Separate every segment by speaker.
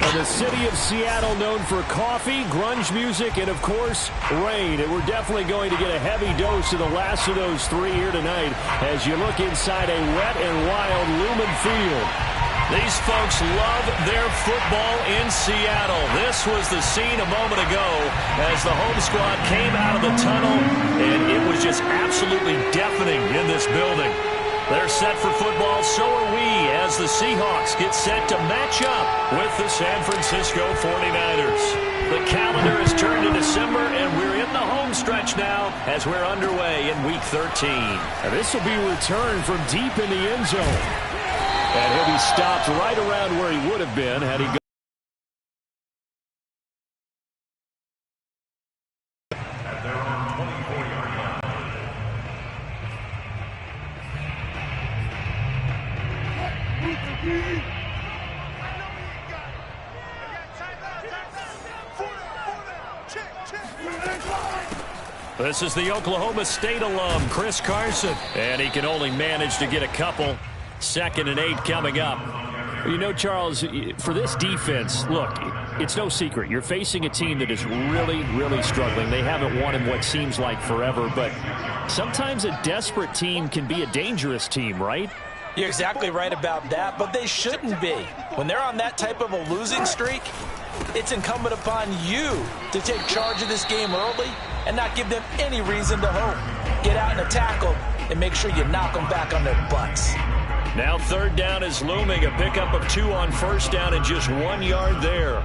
Speaker 1: And the city of Seattle known for coffee, grunge music, and, of course, rain. And we're definitely going to get a heavy dose of the last of those three here tonight as you look inside a wet and wild Lumen Field.
Speaker 2: These folks love their football in Seattle. This was the scene a moment ago as the home squad came out of the tunnel, and it was just absolutely deafening in this building. They're set for football, so are we, as the Seahawks get set to match up with the San Francisco 49ers. The calendar has turned to December, and we're in the home stretch now as we're underway in Week 13.
Speaker 1: And this will be returned from deep in the end zone. And he'll be stopped right around where he would have been had he gone.
Speaker 3: At their own 24-yard line.
Speaker 2: This is the Oklahoma State alum, Chris Carson. And he can only manage to get a couple. 2nd and 8 coming up.
Speaker 1: You know, Charles, for this defense, look, it's no secret. You're facing a team that is really, really struggling. They haven't won in what seems like forever, but sometimes a desperate team can be a dangerous team, right?
Speaker 4: You're exactly right about that, but they shouldn't be. When they're on that type of a losing streak, it's incumbent upon you to take charge of this game early and not give them any reason to hope. Get out and attack them and make sure you knock them back on their butts.
Speaker 2: Now 3rd down is looming. A pickup of 2 on 1st down and just 1 yard there.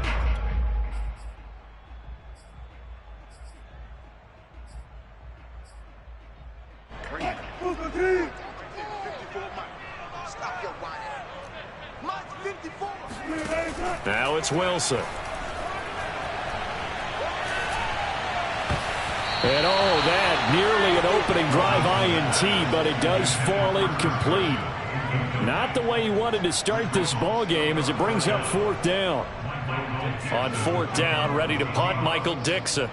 Speaker 2: Now it's Wilson.
Speaker 1: And that nearly an opening drive INT, but it does fall incomplete. Not the way he wanted to start this ball game as it brings up 4th down.
Speaker 2: On 4th down, ready to punt, Michael Dixon.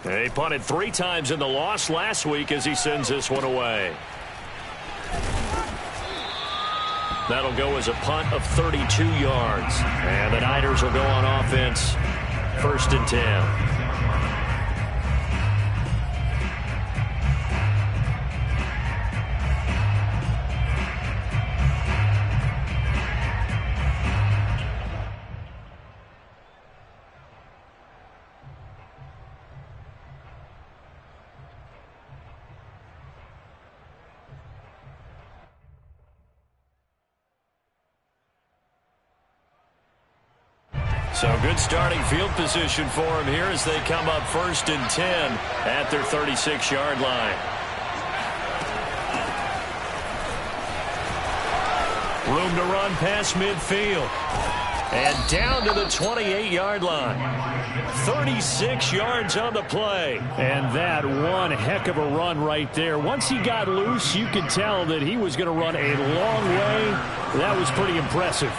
Speaker 2: He punted 3 times in the loss last week as he sends this one away. That'll go as a punt of 32 yards. And the Niners will go on offense. 1st and 10. So good starting field position for him here as they come up 1st and 10 at their 36-yard line. Room to run past midfield. And down to the 28-yard line. 36 yards on the play.
Speaker 1: And that one heck of a run right there. Once he got loose, you could tell that he was going to run a long way. That was pretty impressive.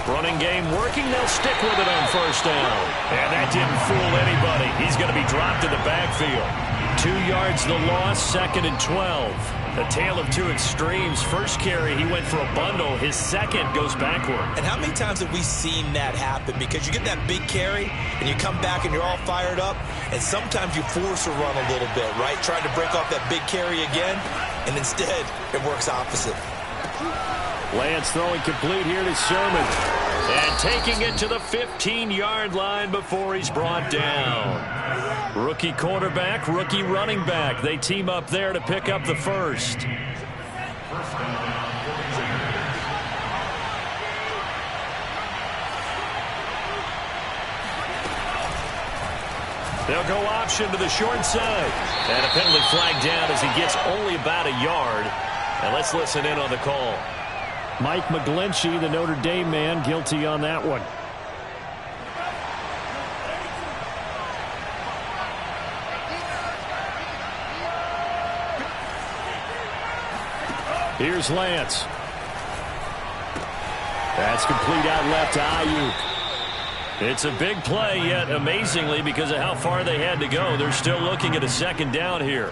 Speaker 2: Running game working. They'll stick with it on 1st down. And that didn't fool anybody. He's going to be dropped in the backfield. 2 yards the loss, 2nd and 12. A tale of 2 extremes. First carry, he went for a bundle. His second goes backward.
Speaker 4: And how many times have we seen that happen? Because you get that big carry, and you come back and you're all fired up, and sometimes you force a run a little bit, right? Trying to break off that big carry again, and instead it works opposite.
Speaker 1: Lance throwing complete here to Sermon.
Speaker 2: And taking it to the 15-yard line before he's brought down. Rookie quarterback, rookie running back. They team up there to pick up the first. They'll go option to the short side. And a penalty flag down as he gets only about a yard. And let's listen in on the call.
Speaker 1: Mike McGlinchey, the Notre Dame man, guilty on that one. Here's Lance. That's complete out left to Ayuk.
Speaker 2: It's a big play, yet amazingly, because of how far they had to go, they're still looking at a second down here.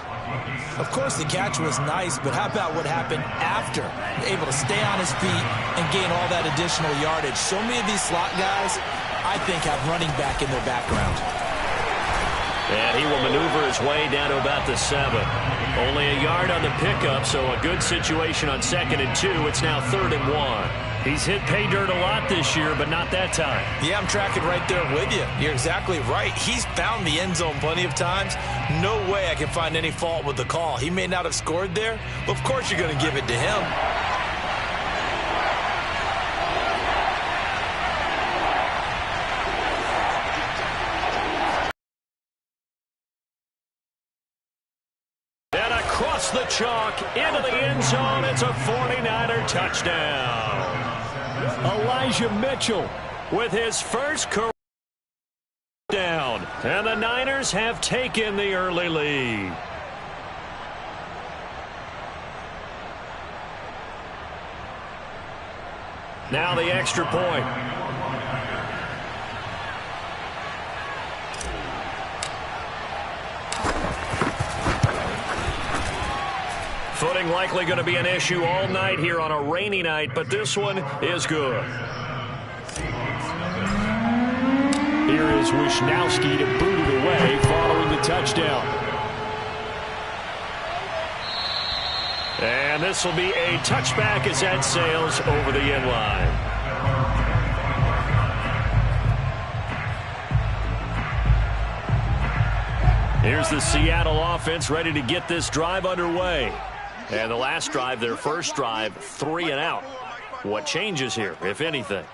Speaker 4: Of course, the catch was nice, but how about what happened after? Able to stay on his feet and gain all that additional yardage. So many of these slot guys, I think, have running back in their background.
Speaker 2: And he will maneuver his way down to about the 7. Only a yard on the pickup, so a good situation on 2nd and 2. It's now 3rd and 1. He's hit pay dirt a lot this year, but not that time.
Speaker 4: Yeah, I'm tracking right there with you. You're exactly right. He's found the end zone plenty of times. No way I can find any fault with the call. He may not have scored there, but of course you're going to give it to him.
Speaker 2: And across the chalk, into the end zone, it's a 49er touchdown.
Speaker 1: Elijah Mitchell
Speaker 2: with his first career down. And the Niners have taken the early lead. Now the extra point. Footing likely going to be an issue all night here on a rainy night, but this one is good.
Speaker 1: Here is Wishnowski to boot it away following the touchdown.
Speaker 2: And this will be a touchback as that sails over the end line. Here's the Seattle offense ready to get this drive underway. And the last drive, their first drive, 3 and out. What changes here, if anything?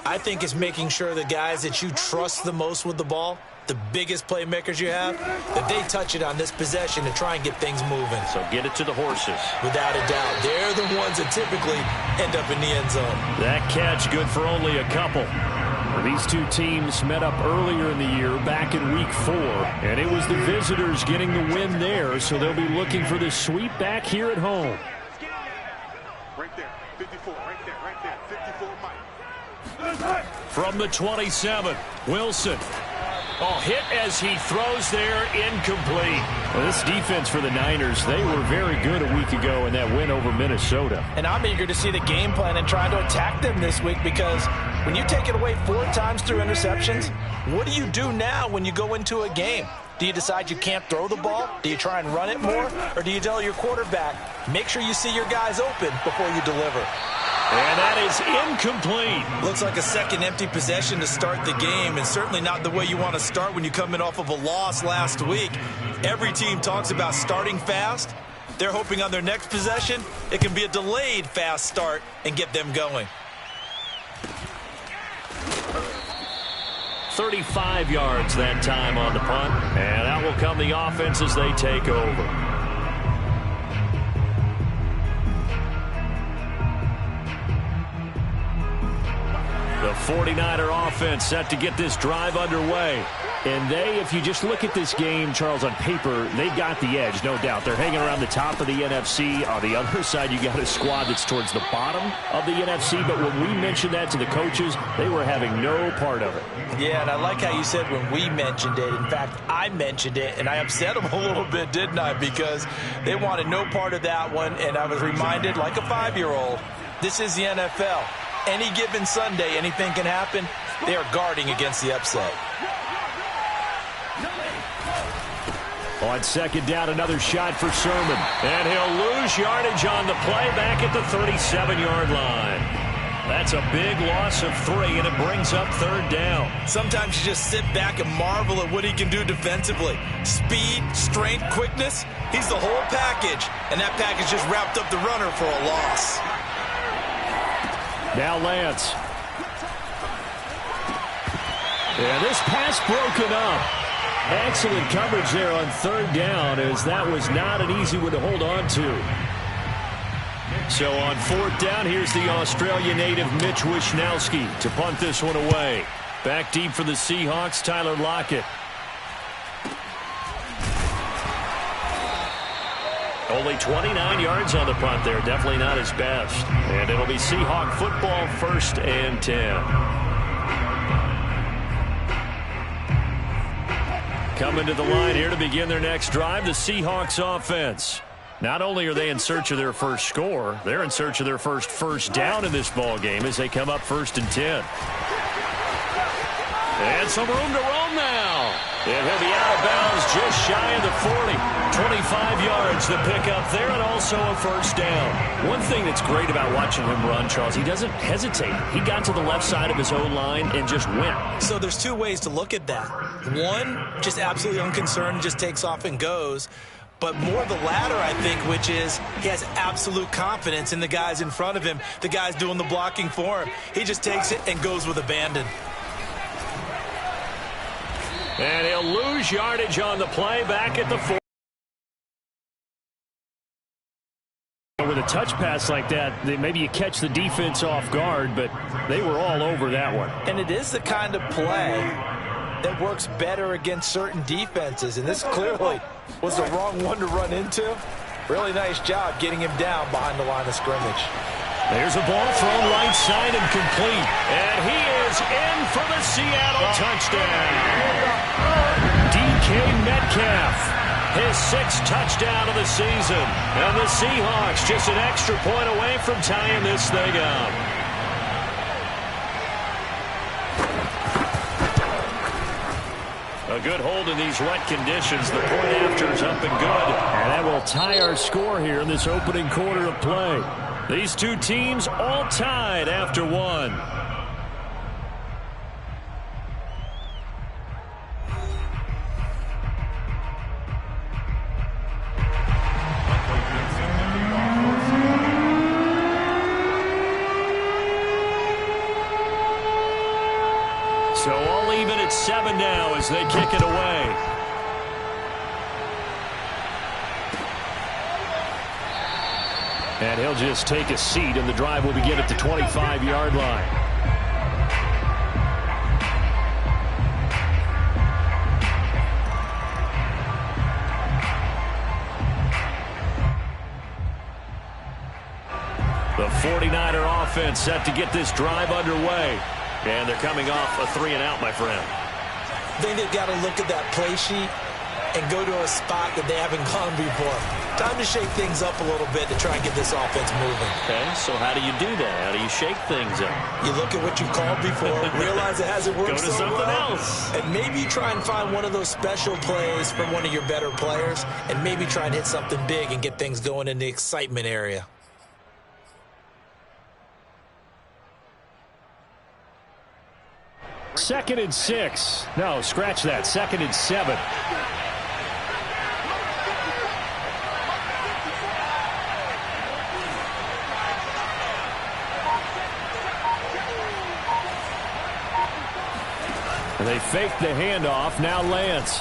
Speaker 4: I think it's making sure the guys that you trust the most with the ball, the biggest playmakers you have, that they touch it on this possession to try and get things moving.
Speaker 2: So get it to the horses.
Speaker 4: Without a doubt. They're the ones that typically end up in the end zone.
Speaker 2: That catch good for only a couple.
Speaker 1: These two teams met up earlier in the year back in week 4, and it was the visitors getting the win there, so they'll be looking for the sweep back here at home.
Speaker 3: Right there, 54, right there, 54, Mike.
Speaker 2: From the 27, Wilson. Oh, hit as he throws there, incomplete.
Speaker 1: Well, this defense for the Niners, they were very good a week ago in that win over Minnesota.
Speaker 4: And I'm eager to see the game plan and try to attack them this week, because when you take it away 4 times through interceptions, what do you do now when you go into a game? Do you decide you can't throw the ball? Do you try and run it more? Or do you tell your quarterback, make sure you see your guys open before you deliver?
Speaker 2: And that is incomplete.
Speaker 4: Looks like a second empty possession to start the game, and certainly not the way you want to start when you come in off of a loss last week. Every team talks about starting fast. They're hoping on their next possession, it can be a delayed fast start and get them going.
Speaker 2: 35 yards that time on the punt, and out will come the offense as they take over. The 49er offense set to get this drive underway.
Speaker 1: And they, if you just look at this game, Charles, on paper, they got the edge, no doubt. They're hanging around the top of the NFC. On the other side, you got a squad that's towards the bottom of the NFC. But when we mentioned that to the coaches, they were having no part of it.
Speaker 4: Yeah, and I like how you said when we mentioned it. In fact, I mentioned it, and I upset them a little bit, didn't I? Because they wanted no part of that one, and I was reminded, like a 5-year-old, this is the NFL. Any given Sunday, anything can happen. They are guarding against the upset.
Speaker 1: On second down, another shot for Sermon.
Speaker 2: And he'll lose yardage on the play back at the 37-yard line. That's a big loss of 3, and it brings up 3rd down.
Speaker 4: Sometimes you just sit back and marvel at what he can do defensively. Speed, strength, quickness, he's the whole package. And that package just wrapped up the runner for a loss.
Speaker 1: Now Lance. And this pass broken up. Excellent coverage there on 3rd down, as that was not an easy one to hold on to.
Speaker 2: So on 4th down, here's the Australia native Mitch Wishnowski to punt this one away. Back deep for the Seahawks, Tyler Lockett. Only 29 yards on the punt there. Definitely not his best. And it'll be Seahawk football, 1st and 10. Coming to the line here to begin their next drive, the Seahawks offense. Not only are they in search of their first score, they're in search of their first down in this ball game as they come up 1st and 10. And some room to roam now. And he'll be out of bounds just shy of the 40. 25 yards to pick up there, and also a first down. One thing that's great about watching him run, Charles, he doesn't hesitate. He got to the left side of his own line and just went.
Speaker 4: So there's two ways to look at that. One, just absolutely unconcerned, just takes off and goes. But more the latter, I think, which is he has absolute confidence in the guys in front of him, the guys doing the blocking for him. He just takes it and goes with abandon.
Speaker 2: And he'll lose yardage on the play back at the 4.
Speaker 1: With a touch pass like that, maybe you catch the defense off guard, but they were all over that one.
Speaker 4: And it is the kind of play that works better against certain defenses, and this clearly was the wrong one to run into. Really nice job getting him down behind the line of scrimmage.
Speaker 2: There's a ball thrown right side and complete. And he is in for the Seattle touchdown. DK Metcalf, his 6th touchdown of the season. And the Seahawks just an extra point away from tying this thing up. A good hold in these wet conditions. The point after is up and good.
Speaker 1: And that will tie our score here in this opening quarter of play.
Speaker 2: These two teams all tied after one. So all even at 7 now as they kick it away.
Speaker 1: And he'll just take a seat, and the drive will begin at the 25-yard line.
Speaker 2: The 49er offense set to get this drive underway. And they're coming off a 3-and-out, my friend.
Speaker 4: I think they've got to look at that play sheet and go to a spot that they haven't gone before. Time to shake things up a little bit to try and get this offense moving.
Speaker 2: Okay, so how do you do that? How do you shake things up?
Speaker 4: You look at what you've called before, realize it hasn't worked
Speaker 2: Go to
Speaker 4: so
Speaker 2: something
Speaker 4: well,
Speaker 2: else.
Speaker 4: and maybe try and find one of those special plays from one of your better players, and maybe try and hit something big and get things going in the excitement area.
Speaker 1: Second and 6. No, scratch that. 2nd and 7. They fake the handoff. Now Lance.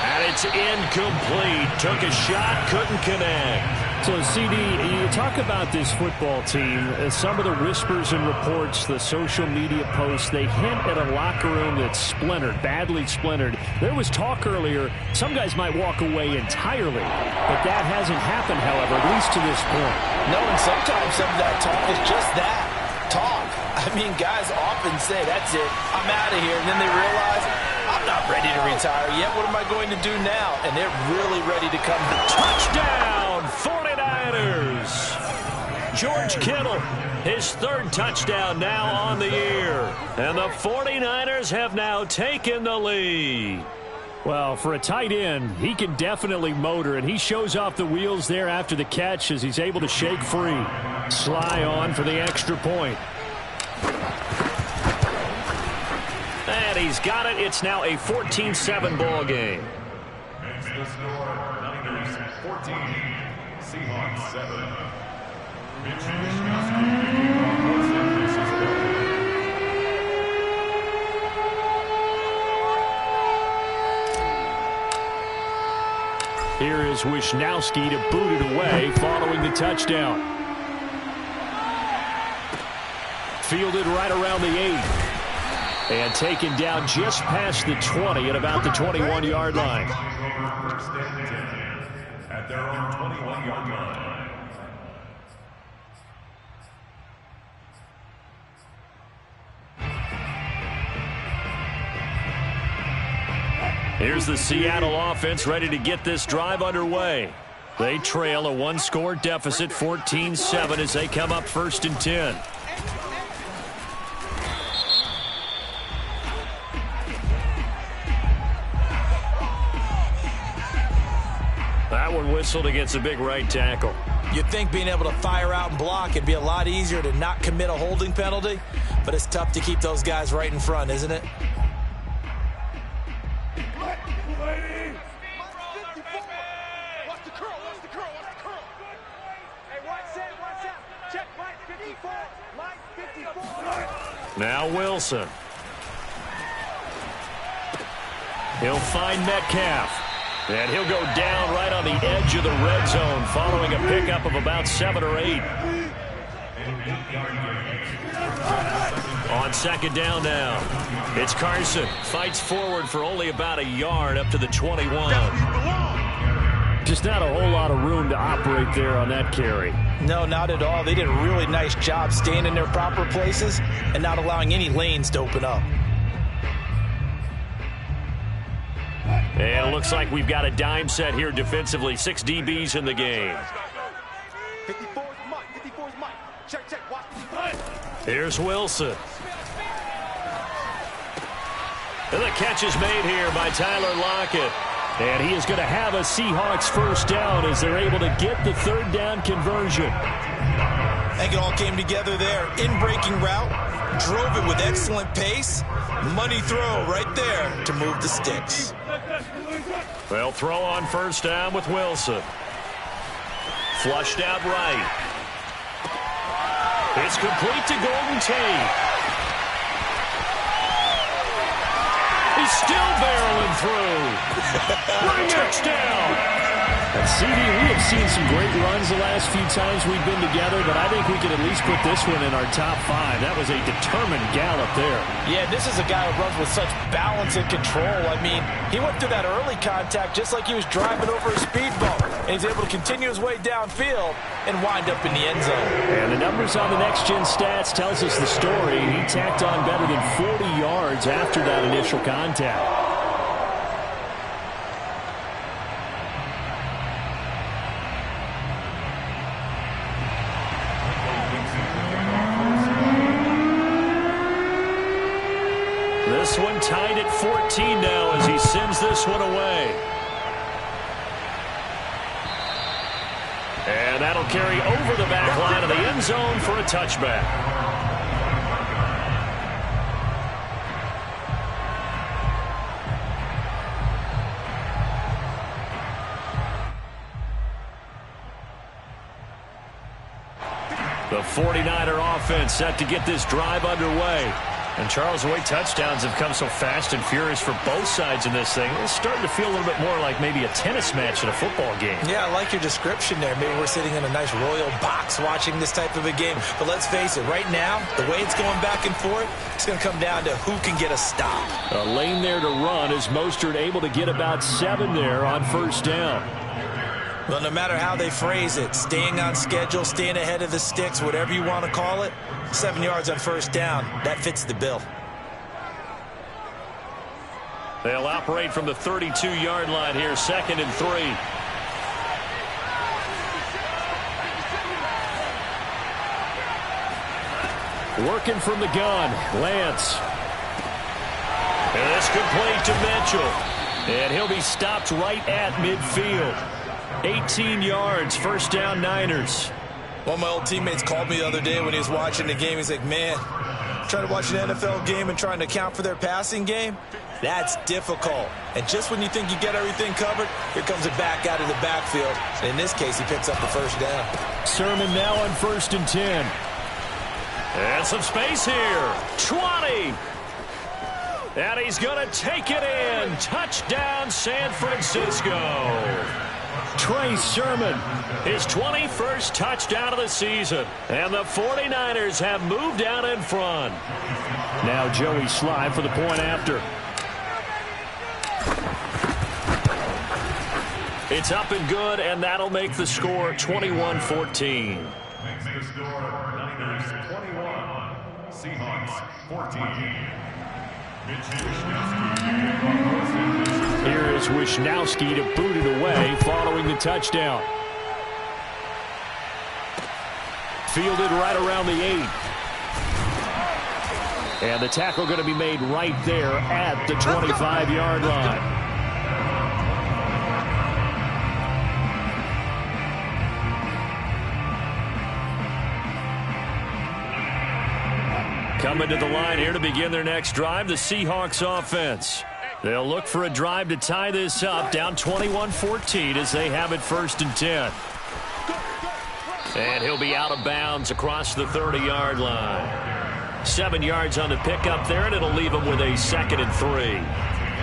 Speaker 2: And it's incomplete. Took a shot, couldn't connect.
Speaker 1: So, CD, you talk about this football team, some of the whispers and reports, the social media posts, they hint at a locker room that's splintered, badly splintered. There was talk earlier, some guys might walk away entirely, but that hasn't happened, however, at least to this point.
Speaker 4: No, and sometimes some of that talk is just that, talk. I mean, guys often say, that's it, I'm out of here, and then they realize, I'm not ready to retire yet. What am I going to do now? And they're really ready to come to
Speaker 2: Touchdown, 49ers. George Kittle, his 3rd touchdown now on the year. And the 49ers have now taken the lead.
Speaker 1: Well, for a tight end, he can definitely motor, and he shows off the wheels there after the catch as he's able to shake free. Sly on for the extra point.
Speaker 2: And he's got it. It's now a 14-7 ball game.
Speaker 3: Makes the score Niners 14, Seahawks 7. Mitch
Speaker 1: Here is Wisnowski to boot it away following the touchdown. Fielded right around the 8. And taken down just past the 20 at about the 21-yard line.
Speaker 3: At their own 21-yard line.
Speaker 2: Here's the Seattle offense ready to get this drive underway. They trail a one-score deficit, 14-7, as they come up 1st and 10. That one whistled against a big right tackle.
Speaker 4: You'd think being able to fire out and block it'd be a lot easier to not commit a holding penalty, but it's tough to keep those guys right in front, isn't it?
Speaker 2: Now Wilson. He'll find Metcalf. And he'll go down right on the edge of the red zone following a pickup of about 7 or 8. On 2nd down now. It's Carson. Fights forward for only about a yard up to the 21.
Speaker 1: Just not a whole lot of room to operate there on that carry.
Speaker 4: No, not at all. They did a really nice job staying in their proper places and not allowing any lanes to open up.
Speaker 2: And it looks like we've got a dime set here defensively. 6 DBs in the game. Here's Wilson. And the catch is made here by Tyler Lockett.
Speaker 1: And he is going to have a Seahawks 1st down as they're able to get the 3rd down conversion.
Speaker 4: I think it all came together there. In-breaking route, drove it with excellent pace. Money throw right there to move the sticks.
Speaker 2: They'll throw on 1st down with Wilson. Flushed out right. It's complete to Golden Tate. He's still barreling through. Touchdown.
Speaker 1: And CD, we have seen some great runs the last few times we've been together, but I think we could at least put this one in our top 5. That was a determined gallop there.
Speaker 4: Yeah, this is a guy who runs with such balance and control. I mean, he went through that early contact just like he was driving over a speed bump. And he's able to continue his way downfield and wind up in the end zone.
Speaker 1: And the numbers on the next-gen stats tells us the story. He tacked on better than 40 yards after that initial contact.
Speaker 2: This one tied at 14 now as he sends this one away. And that'll carry over the back line of the end zone for a touchback. The 49er offense set to get this drive underway. And Charles, the way touchdowns have come so fast and furious for both sides in this thing, it's starting to feel a little bit more like maybe a tennis match in a football game.
Speaker 4: Yeah, I like your description there. Maybe we're sitting in a nice royal box watching this type of a game. But let's face it, right now, the way it's going back and forth, it's going to come down to who can get a stop.
Speaker 1: A lane there to run as Mostert able to get about 7 there on 1st down.
Speaker 4: Well, no matter how they phrase it, staying on schedule, staying ahead of the sticks, whatever you want to call it, 7 yards on 1st down, that fits the bill.
Speaker 2: They'll operate from the 32-yard line here, 2nd and 3.
Speaker 1: Working from the gun, Lance.
Speaker 2: And it's complete to Mitchell. And he'll be stopped right at midfield. 18 yards, 1st down Niners.
Speaker 4: One of my old teammates called me the other day when he was watching the game. He's like, man, trying to watch an NFL game and trying to account for their passing game, that's difficult. And just when you think you get everything covered, here comes it back out of the backfield. And in this case, he picks up the 1st down.
Speaker 1: Sermon now on 1st and 10.
Speaker 2: And some space here. 20. And he's going to take it in. Touchdown, San Francisco.
Speaker 1: Trey Sermon.
Speaker 2: His 21st touchdown of the season. And the 49ers have moved out in front.
Speaker 1: Now Joey Sly for the point after.
Speaker 2: It's up and good, and that'll make the score 21-14.
Speaker 3: Makes the score Niners 21, Seahawks 14. Mitch Wisniewski.
Speaker 1: Here is Wisnowski to boot it away following the touchdown. Fielded right around the 8. And the tackle going to be made right there at the 25-yard line. Coming to the line here to begin their next drive, the Seahawks offense. They'll look for a drive to tie this up, down 21-14 as they have it 1st and 10. And he'll be out of bounds across the 30-yard line. 7 yards on the pickup there, and it'll leave them with a 2nd and 3.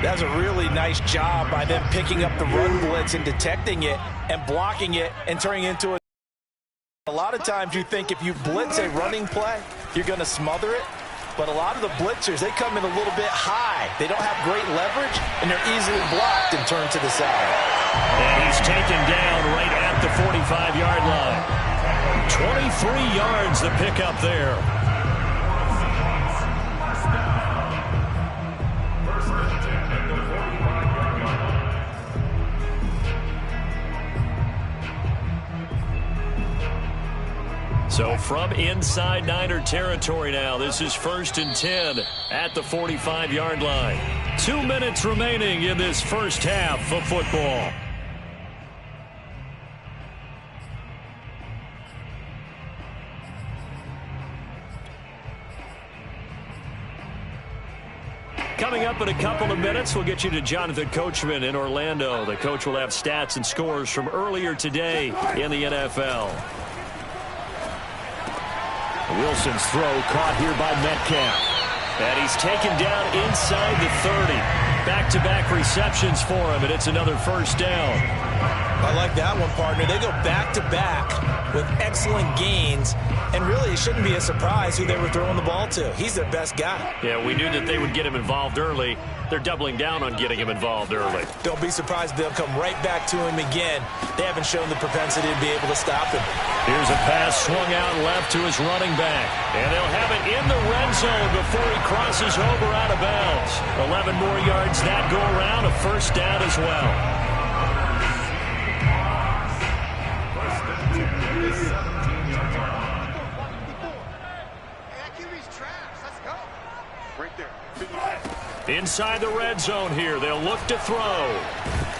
Speaker 4: That's a really nice job by them picking up the run blitz and detecting it and blocking it and turning it into a lot of times you think if you blitz a running play, you're going to smother it. But a lot of the blitzers, they come in a little bit high. They don't have great leverage, and they're easily blocked and turned to the side.
Speaker 1: And he's taken down right at the 45-yard line. 23 yards the pickup there. So from inside Niner territory now, this is 1st and 10 at the 45-yard line. 2 minutes remaining in this first half of football. Coming up in a couple of minutes, we'll get you to Jonathan Coachman in Orlando. The coach will have stats and scores from earlier today in the NFL. Wilson's throw caught here by Metcalf. And he's taken down inside the 30. Back-to-back receptions for him, and it's another 1st down.
Speaker 4: I like that one, partner. They go back-to-back with excellent gains, and really it shouldn't be a surprise who they were throwing the ball to. He's their best guy.
Speaker 1: Yeah, we knew that they would get him involved early. They're doubling down on getting him involved early.
Speaker 4: Don't be surprised if they'll come right back to him again. They haven't shown the propensity to be able to stop him.
Speaker 1: Here's a pass swung out left to his running back. And they'll have it in the red zone before he crosses over out of bounds. 11 more yards that go around, a 1st down as well. Inside the red zone here, they'll look to throw.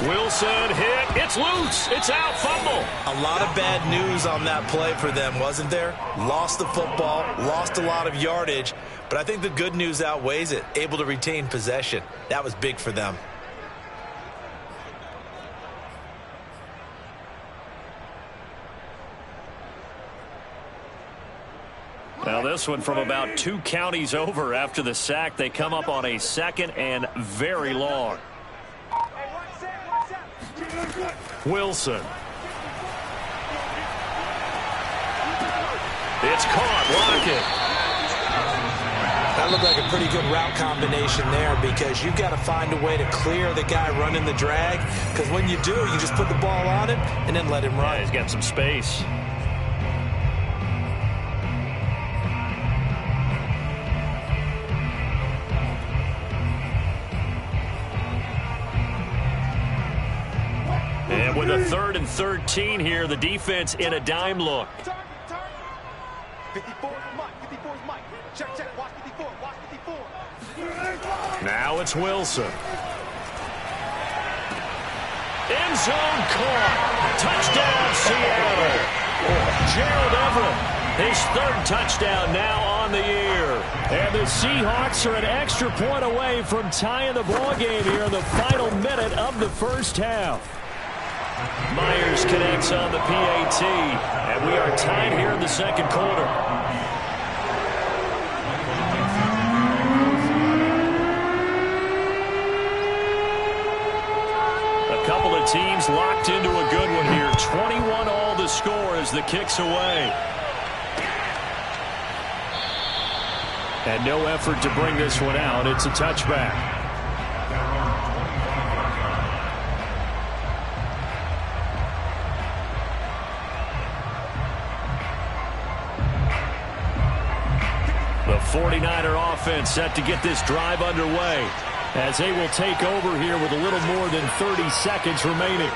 Speaker 1: Wilson hit. It's loose. It's out. Fumble.
Speaker 4: A lot of bad news on that play for them, wasn't there? Lost the football, lost a lot of yardage, but I think the good news outweighs it. Able to retain possession. That was big for them.
Speaker 1: Now this one from about 2 counties over after the sack. They come up on a 2nd and very long. Wilson. It's caught. Lockett.
Speaker 4: That looked like a pretty good route combination there because you've got to find a way to clear the guy running the drag, because when you do, you just put the ball on him and then let him run.
Speaker 1: Yeah, he's got some space. And with a 3rd and 13 here, the defense in a dime look.
Speaker 5: 54 is Mike. 54 is Mike. Check. Watch 54. Watch 54.
Speaker 1: Now it's Wilson. End zone caught. Touchdown, Seattle. Gerald Everett, his 3rd touchdown now on the year. And the Seahawks are an extra point away from tying the ball game here in the final minute of the first half. Myers connects on the PAT, and we are tied here in the second quarter. A couple of teams locked into a good one here. 21 all the score as the kick's away. And no effort to bring this one out. It's a touchback. The 49er offense set to get this drive underway. as they will take over here with a little more than 30 seconds remaining.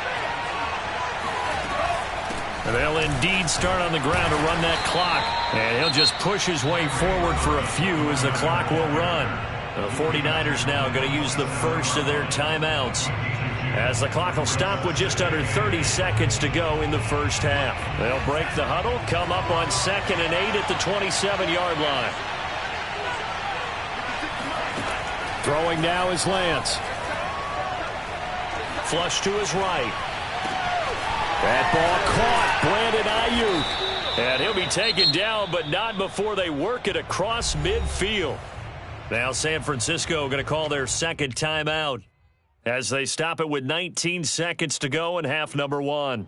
Speaker 2: They'll indeed start on the ground to run that clock. And he'll just push his way forward for a few as the clock will run. The 49ers now going to use the first of their timeouts, as the clock will stop with just under 30 seconds to go in the first half. They'll break the huddle, come up on 2nd and 8 at the 27-yard line.
Speaker 1: Throwing now is Lance.
Speaker 2: Flush to his right.
Speaker 1: That ball caught. Brandon Ayuk.
Speaker 2: And he'll be taken down, but not before they work it across midfield. Now San Francisco going to call their second timeout as they stop it with 19 seconds to go in half number 1.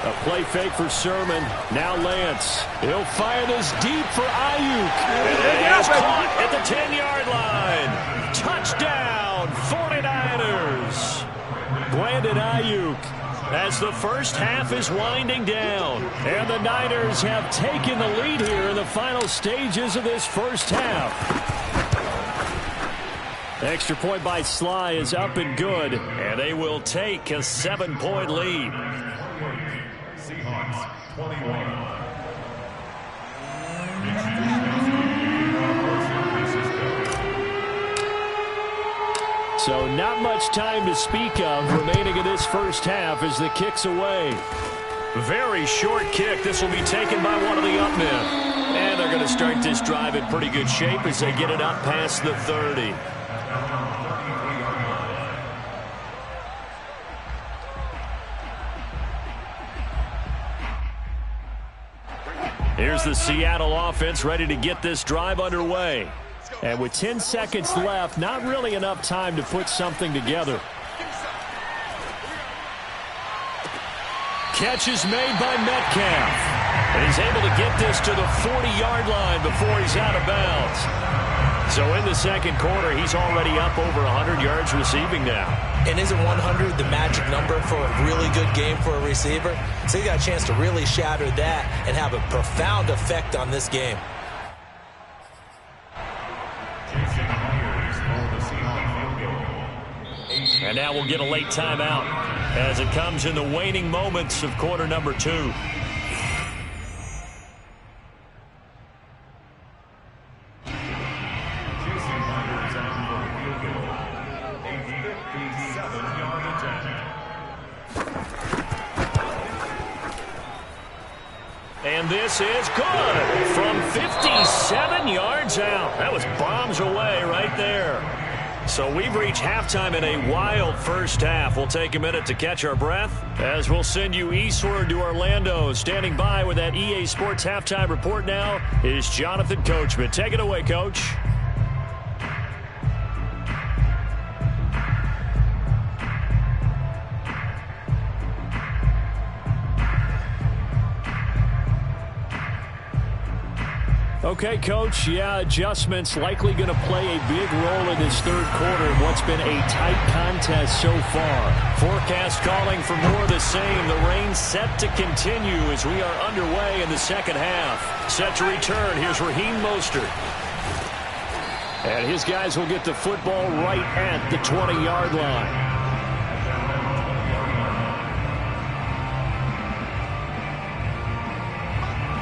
Speaker 1: A play fake for Sermon. Now Lance. He'll fire this deep for Ayuk.
Speaker 2: And it is caught at the 10-yard line. Touchdown, 49ers.
Speaker 1: Brandon Ayuk.
Speaker 2: As the first half is winding down.
Speaker 1: And the Niners have taken the lead here in the final stages of this first half. Extra point by Sly is up and good.
Speaker 2: And they will take a 7-point lead.
Speaker 3: Seahawks 21.
Speaker 1: So not much time to speak of remaining in this first half as the kick's away.
Speaker 2: Very short kick. This will be taken by one of the up men. And they're going to start this drive in pretty good shape as they get it up past the 30. Here's the Seattle offense ready to get this drive underway.
Speaker 1: And with 10 seconds left, not really enough time to put something together.
Speaker 2: Catch is made by Metcalf. And he's able to get this to the 40-yard line before he's out of bounds. So in the second quarter, he's already up over 100 yards receiving now.
Speaker 4: And isn't 100 the magic number for a really good game for a receiver? So he got a chance to really shatter that and have a profound effect on this game.
Speaker 2: And now we'll get a late timeout as it comes in the waning moments of quarter number 2. And this is good from 57 yards out. That was bombs away right there. So we've reached halftime in a wild first half. We'll take a minute to catch our breath as we'll send you eastward to Orlando. Standing by with that EA Sports halftime report now is Jonathan Coachman. Take it away, Coach.
Speaker 1: Okay, Coach, yeah, adjustments likely going to play a big role in this third quarter in what's been a tight contest so far.
Speaker 2: Forecast calling for more of the same. The rain set to continue as we are underway in the second half. Set to return. Here's Raheem Mostert.
Speaker 1: And his guys will get the football right at the 20-yard line.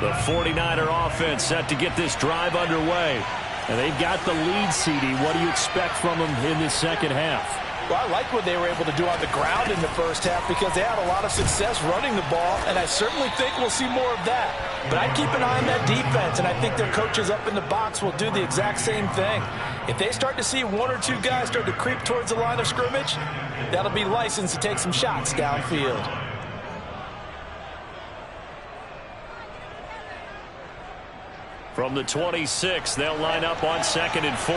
Speaker 2: The 49er offense set to get this drive underway.
Speaker 1: And they've got the lead, CD. What do you expect from them in the second half?
Speaker 4: Well, I like what they were able to do on the ground in the first half because they had a lot of success running the ball, and I certainly think we'll see more of that. But I'd keep an eye on that defense, and I think their coaches up in the box will do the exact same thing. If they start to see one or two guys start to creep towards the line of scrimmage, that'll be licensed to take some shots downfield.
Speaker 2: From the 26, they'll line up on 2nd and 4.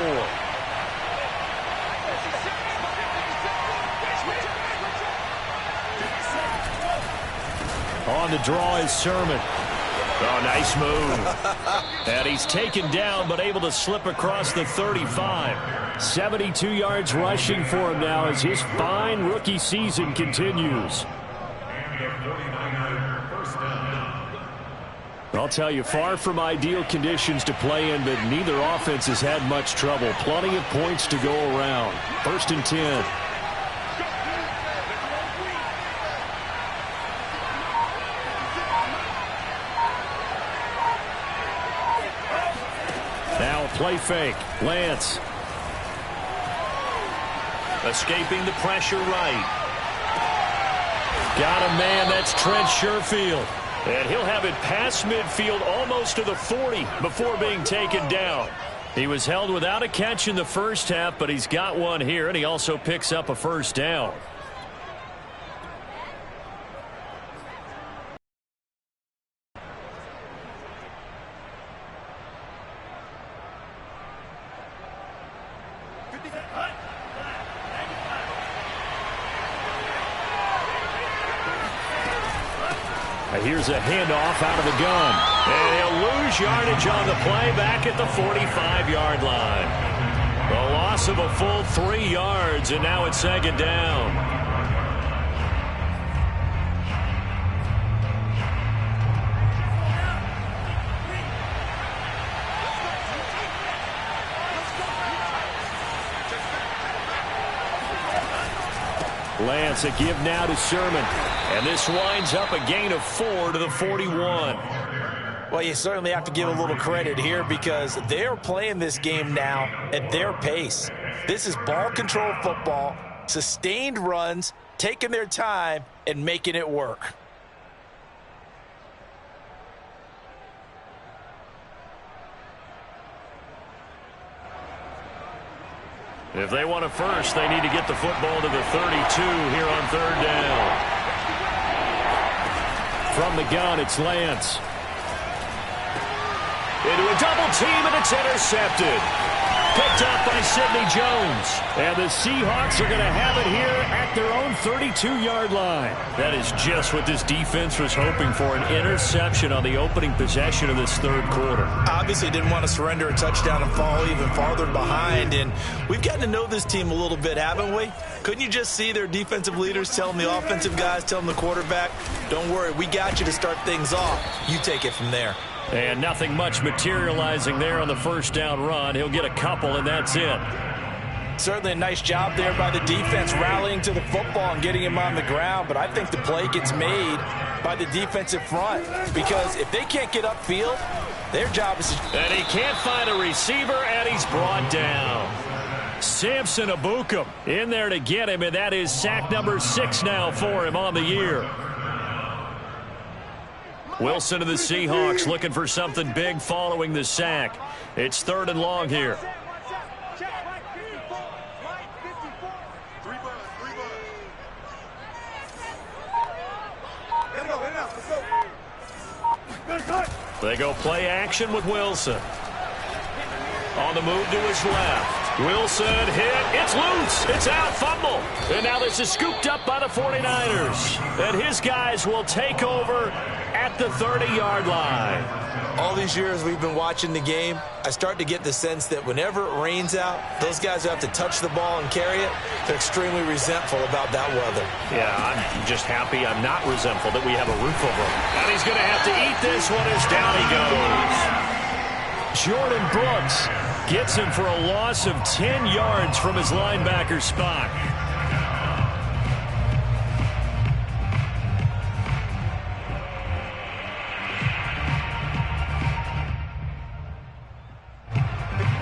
Speaker 1: On the draw is Sermon. Oh, nice move. And he's taken down, but able to slip across the 35. 72 yards rushing for him now as his fine rookie season continues. I'll tell you, far from ideal conditions to play in, but neither offense has had much trouble. Plenty of points to go around. 1st and 10. Now a play fake. Lance.
Speaker 2: Escaping the pressure right.
Speaker 1: Got a man. That's Trent Sherfield.
Speaker 2: And he'll have it past midfield almost to the 40 before being taken down.
Speaker 1: He was held without a catch in the first half, but he's got one here, and he also picks up a first down. Here's a handoff out of the gun.
Speaker 2: And he'll lose yardage on the play back at the 45-yard line. The loss of a full 3 yards, and now it's 2nd down.
Speaker 1: Lance, a give now to Sherman.
Speaker 2: And this winds up a gain of 4 to the 41.
Speaker 4: Well, you certainly have to give a little credit here because they're playing this game now at their pace. This is ball control football, sustained runs, taking their time, and making it work.
Speaker 2: If they want a first, they need to get the football to the 32 here on 3rd down.
Speaker 1: From the gun, it's Lance.
Speaker 2: Into a double team, and it's intercepted.
Speaker 1: Picked up by Sidney Jones. And the Seahawks are going to have it here at their own 32-yard line.
Speaker 2: That is just what this defense was hoping for, an interception on the opening possession of this 3rd quarter.
Speaker 4: Obviously didn't want to surrender a touchdown and fall even farther behind. And we've gotten to know this team a little bit, haven't we? Couldn't you just see their defensive leaders telling the offensive guys, telling the quarterback, don't worry, we got you to start things off. You take it from there.
Speaker 1: And nothing much materializing there on the 1st down run. He'll get a couple, and that's it.
Speaker 4: Certainly a nice job there by the defense rallying to the football and getting him on the ground. But I think the play gets made by the defensive front because if they can't get upfield, their job is to...
Speaker 2: And he can't find a receiver, and he's brought down.
Speaker 1: Samson Abukum in there to get him, and that is sack number 6 now for him on the year.
Speaker 2: Wilson of the Seahawks looking for something big following the sack. It's 3rd and long here. They go play action with Wilson. On the move to his left. Wilson hit. It's loose. It's out. Fumble. And now this is scooped up by the 49ers. And his guys will take over at the 30-yard line.
Speaker 4: All these years we've been watching the game, I start to get the sense that whenever it rains out, those guys who have to touch the ball and carry it, they're extremely resentful about that weather.
Speaker 2: Yeah, I'm just happy I'm not resentful that we have a roof over him. And he's going to have to eat this one as down he goes.
Speaker 1: Jordan Brooks gets him for a loss of 10 yards from his linebacker spot.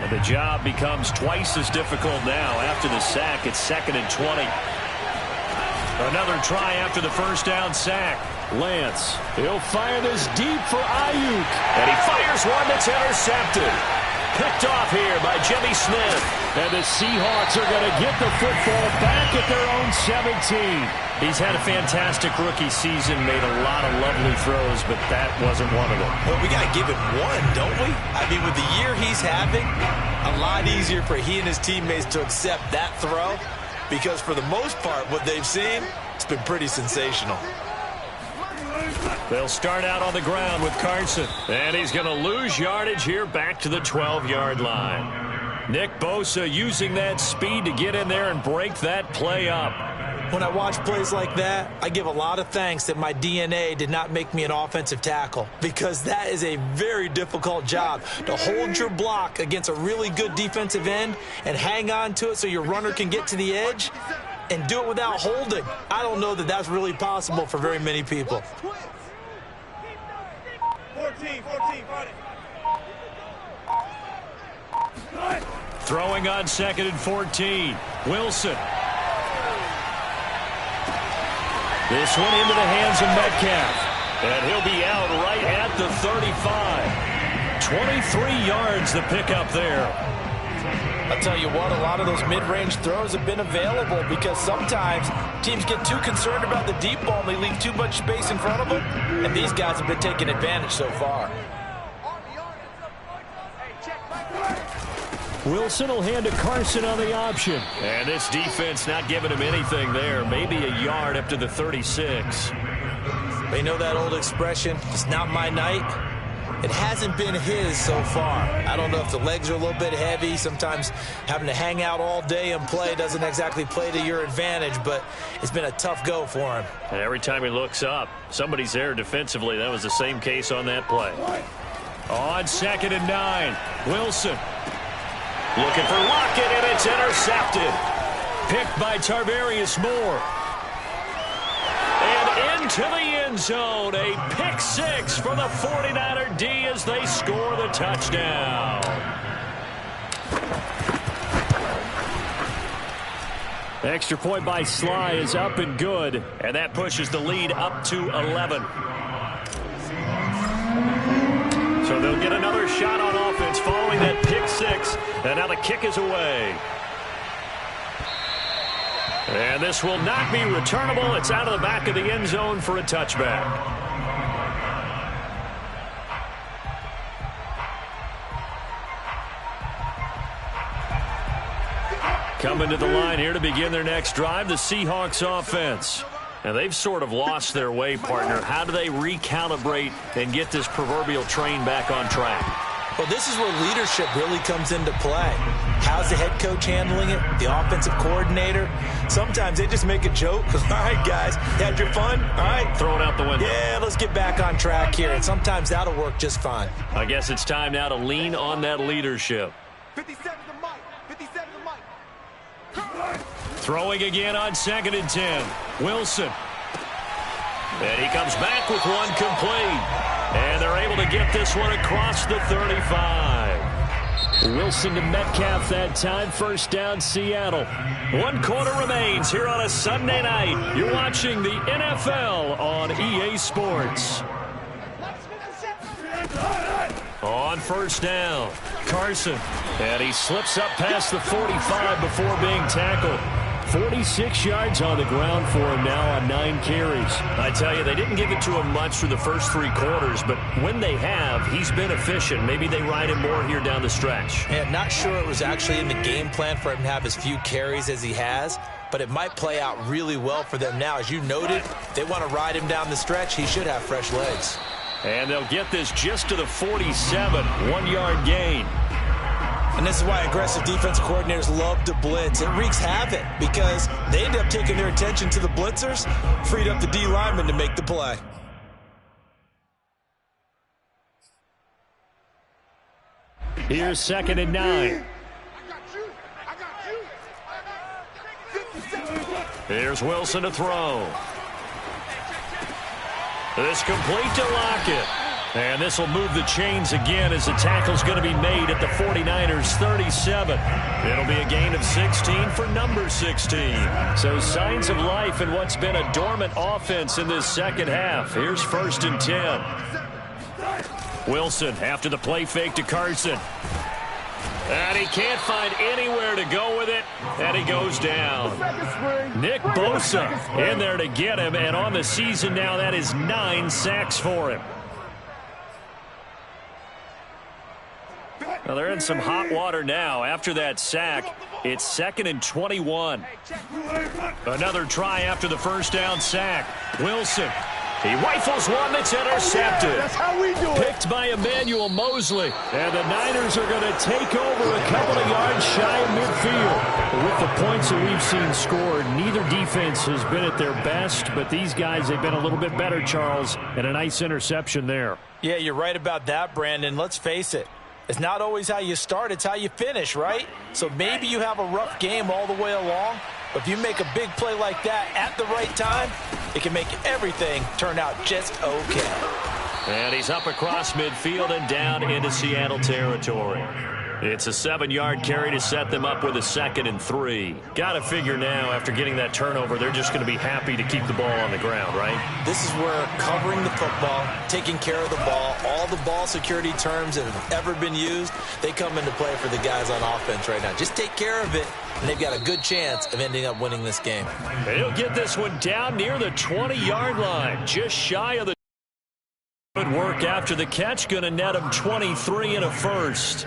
Speaker 2: And the job becomes twice as difficult now after the sack. It's 2nd and 20.
Speaker 1: Another try after the 1st down sack. Lance, he'll fire this deep for Ayuk.
Speaker 2: And he fires one that's intercepted. Picked off here by Jimmy Smith.
Speaker 1: And the Seahawks are going to get the football back at their own 17.
Speaker 2: He's had a fantastic rookie season, made a lot of lovely throws, but that wasn't one of them.
Speaker 4: Well, we got to give it one, don't we? I mean, with the year he's having, a lot easier for he and his teammates to accept that throw because for the most part, what they've seen, it's been pretty sensational.
Speaker 2: They'll start out on the ground with Carson. And he's going to lose yardage here back to the 12-yard line. Nick Bosa using that speed to get in there and break that play up.
Speaker 4: When I watch plays like that, I give a lot of thanks that my DNA did not make me an offensive tackle, because that is a very difficult job, to hold your block against a really good defensive end and hang on to it so your runner can get to the edge and do it without holding. I don't know that that's really possible for very many people.
Speaker 5: 14, run it.
Speaker 2: Throwing on 2nd and 14. Wilson. This one into the hands of Metcalf. And he'll be out right at the 35. 23 yards the pickup there.
Speaker 4: I'll tell you what, a lot of those mid-range throws have been available because sometimes teams get too concerned about the deep ball and they leave too much space in front of them. And these guys have been taking advantage so far.
Speaker 1: Wilson will hand to Carson on the option.
Speaker 2: And this defense not giving him anything there. Maybe a yard up to the 36.
Speaker 4: They know that old expression, it's not my night. It hasn't been his so far. I don't know if the legs are a little bit heavy. Sometimes having to hang out all day and play doesn't exactly play to your advantage, but it's been a tough go for him.
Speaker 2: And every time he looks up, somebody's there defensively. That was the same case on that play. On 2nd and 9, Wilson. Looking for Lockett, and it's intercepted. Picked by Tarvarius Moore. And into the end zone. A pick 6 for the 49er D as they score the touchdown.
Speaker 1: Extra point by Sly is up and good.
Speaker 2: And that pushes the lead up to 11. So they'll get another shot on offense following that pick 6. And now the kick is away. And this will not be returnable. It's out of the back of the end zone for a touchback. Coming to the line here to begin their next drive, the Seahawks offense. And they've sort of lost their way, partner. How do they recalibrate and get this proverbial train back on track?
Speaker 4: Well, this is where leadership really comes into play. How's the head coach handling it? The offensive coordinator? Sometimes they just make a joke. All right, guys, had your fun? All right.
Speaker 2: Throw it out the window.
Speaker 4: Yeah, let's get back on track here. And sometimes that'll work just fine.
Speaker 2: I guess it's time now to lean on that leadership.
Speaker 5: 57 to Mike. 57 to Mike.
Speaker 2: Throwing again on 2nd and 10. Wilson. And he comes back with one complete. And they're able to get this one across the 35.
Speaker 1: Wilson to Metcalf that time. First down, Seattle.
Speaker 2: 1 quarter remains here on a Sunday night. You're watching the NFL on EA Sports. On first down, Carson. And he slips up past the 45 before being tackled.
Speaker 1: 46 yards on the ground for him now on 9 carries.
Speaker 2: I tell you, they didn't give it to him much through the first 3 quarters, but when they have, he's been efficient. Maybe they ride him more here down the stretch.
Speaker 4: And not sure it was actually in the game plan for him to have as few carries as he has, but it might play out really well for them now. As you noted, they want to ride him down the stretch. He should have fresh legs.
Speaker 2: And they'll get this just to the 47, 1-yard gain.
Speaker 4: And this is why aggressive defensive coordinators love to blitz. It wreaks havoc because they end up taking their attention to the blitzers, freed up the D lineman to make the play.
Speaker 1: Here's 2nd and 9.
Speaker 2: Here's Wilson to throw. This complete to Lockett. And this will move the chains again as the tackle's going to be made at the 49ers 37. It'll be a gain of 16 for number 16.
Speaker 1: So signs of life in what's been a dormant offense in this second half. Here's 1st and 10.
Speaker 2: Wilson after the play fake to Carson. And he can't find anywhere to go with it, and he goes down. Nick Bosa in there to get him, and on the season now, that is 9 sacks for him. Well, they're in some hot water now. After that sack, it's 2nd and 21. Another try after the first down sack. Wilson He rifles one that's intercepted.
Speaker 5: That's how we do it.
Speaker 1: Picked by Emmanuel Mosley. And the Niners are going to take over a couple of yards shy of midfield. With the points that we've seen scored, neither defense has been at their best, but these guys have been a little bit better, Charles, and a nice interception there.
Speaker 4: Yeah, you're right about that, Brandon. Let's face it. It's not always how you start, it's how you finish, right? So maybe you have a rough game all the way along, but if you make a big play like that at the right time, it can make everything turn out just okay.
Speaker 2: And he's up across midfield and down into Seattle territory. It's a 7-yard carry to set them up with a 2nd and 3. Got to figure now, after getting that turnover, they're just going to be happy to keep the ball on the ground, right?
Speaker 4: This is where covering the football, taking care of the ball, all the ball security terms that have ever been used, they come into play for the guys on offense right now. Just take care of it, and they've got a good chance of ending up winning this game.
Speaker 2: And he'll get this one down near the 20-yard line, just shy of the... Good work after the catch, going to net him 23 and a first.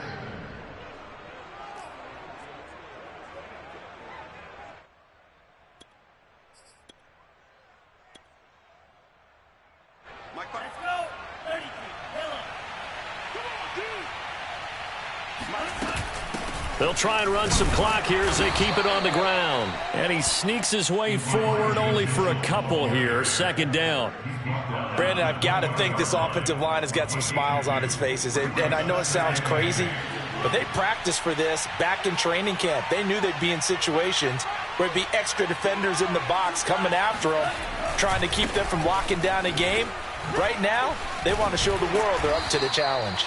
Speaker 2: They'll try and run some clock here as they keep it on the ground.
Speaker 1: And he sneaks his way forward only for a couple here. 2nd down.
Speaker 4: Brandon, I've got to think this offensive line has got some smiles on its faces. And I know it sounds crazy, but they practiced for this back in training camp. They knew they'd be in situations where it'd be extra defenders in the box coming after them, trying to keep them from locking down a game. Right now, they want to show the world they're up to the challenge.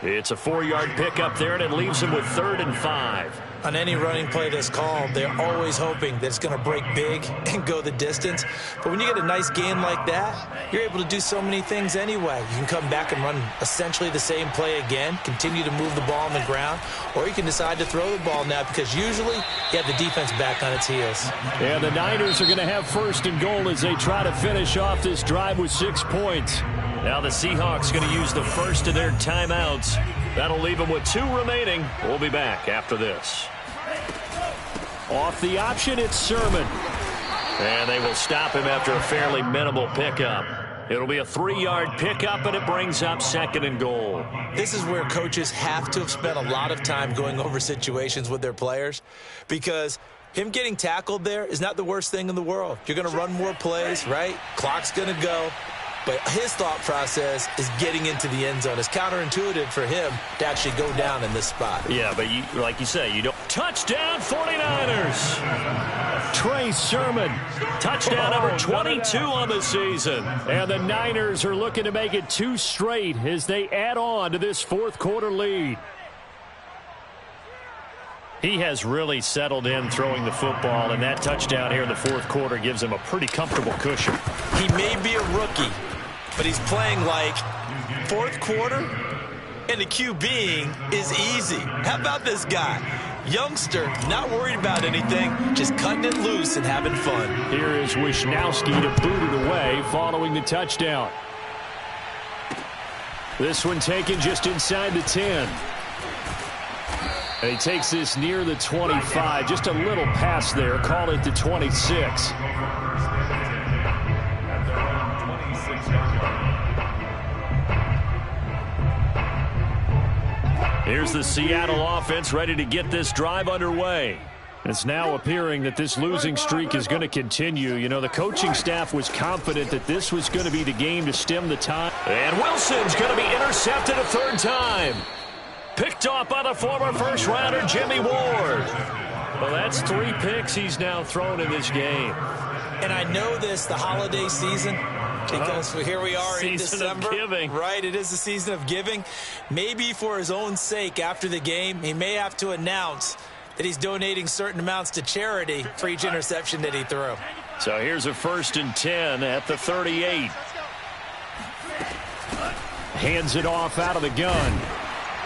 Speaker 2: It's a 4-yard pickup there, and it leaves them with 3rd and 5.
Speaker 4: On any running play that's called, they're always hoping that it's going to break big and go the distance. But when you get a nice game like that, you're able to do so many things anyway. You can come back and run essentially the same play again, continue to move the ball on the ground, or you can decide to throw the ball now because usually you have the defense back on its heels.
Speaker 1: And the Niners are going to have 1st and goal as they try to finish off this drive with 6 points.
Speaker 2: Now the Seahawks going to use the first of their timeouts. That'll leave them with 2 remaining. We'll be back after this.
Speaker 1: Off the option, it's Sermon.
Speaker 2: And they will stop him after a fairly minimal pickup. It'll be a 3-yard pickup, and it brings up 2nd and goal.
Speaker 4: This is where coaches have to have spent a lot of time going over situations with their players because him getting tackled there is not the worst thing in the world. You're going to run more plays, right? Clock's going to go. But his thought process is getting into the end zone. It's counterintuitive for him to actually go down in this spot.
Speaker 2: Yeah, but like you say, you don't. Touchdown 49ers!
Speaker 1: Trey Sermon.
Speaker 2: Touchdown number 22 on the season.
Speaker 1: And the Niners are looking to make it 2 straight as they add on to this 4th quarter lead. He has really settled in throwing the football, and that touchdown here in the 4th quarter gives him a pretty comfortable cushion.
Speaker 4: He may be a rookie, but he's playing like 4th quarter, and the QBing is easy. How about this guy? Youngster, not worried about anything, just cutting it loose and having fun.
Speaker 1: Here is Wisnowski to boot it away following the touchdown. This one taken just inside the 10. And he takes this near the 25. Just a little pass there. Call it the 26.
Speaker 2: Here's the Seattle offense ready to get this drive underway.
Speaker 1: It's now appearing that this losing streak is going to continue. You know, the coaching staff was confident that this was going to be the game to stem the tide.
Speaker 2: And Wilson's going to be intercepted a 3rd time. Picked off by the former first-rounder Jimmy Ward.
Speaker 1: Well, that's 3 picks he's now thrown in this game.
Speaker 4: And I know this, the holiday season, because here we are in December.
Speaker 2: Season of giving.
Speaker 4: Right, it is the season of giving. Maybe for his own sake after the game, he may have to announce that he's donating certain amounts to charity for each interception that he threw.
Speaker 2: So here's a 1st and 10 at the 38.
Speaker 1: Hands it off out of the gun.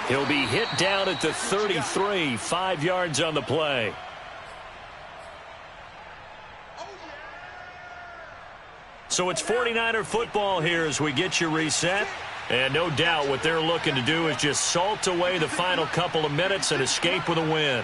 Speaker 2: He'll be hit down at the 33, 5 yards on the play. So it's 49er football here as we get you reset. And no doubt what they're looking to do is just salt away the final couple of minutes and escape with a win.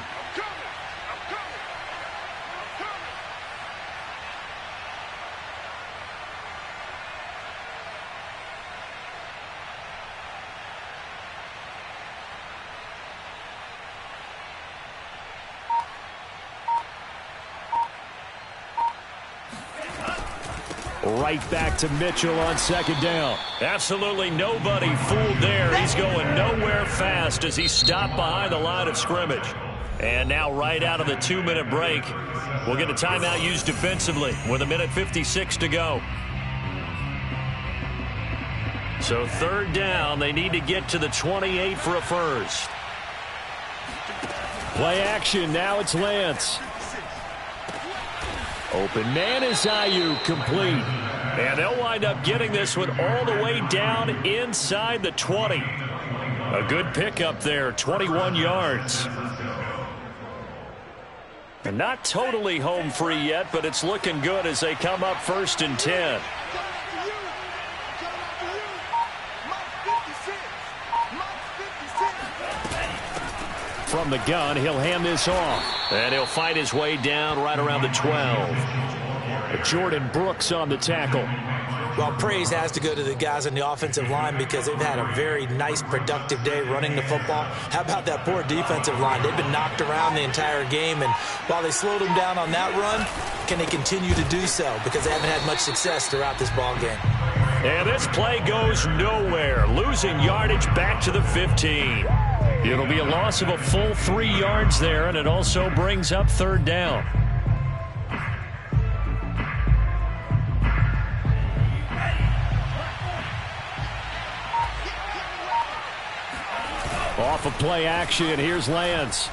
Speaker 1: Right back to Mitchell on second down.
Speaker 2: Absolutely nobody fooled there. He's going nowhere fast as he stopped behind the line of scrimmage. And now right out of the 2-minute break, we'll get a timeout used defensively with 1:56 to go. So third down, they need to get to the 28 for a first.
Speaker 1: Play action, now it's Lance. Open man is Ayuk, complete.
Speaker 2: And they'll wind up getting this one all the way down inside the 20. A good pickup there, 21 yards. And not totally home free yet, but it's looking good as they come up 1st and 10.
Speaker 1: From the gun, he'll hand this off.
Speaker 2: And he'll fight his way down right around the 12.
Speaker 1: Jordan Brooks on the tackle.
Speaker 4: Well, praise has to go to the guys on the offensive line because they've had a very nice, productive day running the football. How about that poor defensive line? They've been knocked around the entire game, and while they slowed them down on that run, can they continue to do so? Because they haven't had much success throughout this ball game.
Speaker 2: And this play goes nowhere, losing yardage back to the 15.
Speaker 1: It'll be a loss of a full 3 yards there, and it also brings up third down. Off of play action, here's Lance.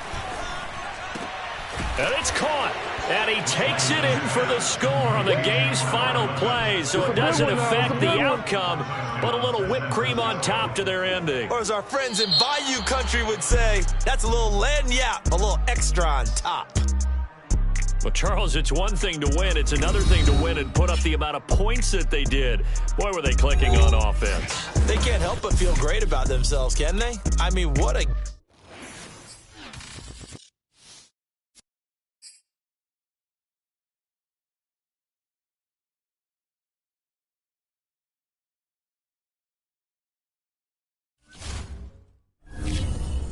Speaker 2: And it's caught. And he takes it in for the score on the game's final play. So it doesn't affect the outcome, but a little whipped cream on top to their ending.
Speaker 4: Or as our friends in Bayou Country would say, that's a little lagniappe, a little extra on top.
Speaker 2: Well, Charles, it's one thing to win. It's another thing to win and put up the amount of points that they did. Boy, were they clicking on offense.
Speaker 4: They can't help but feel great about themselves, can they? I mean, what a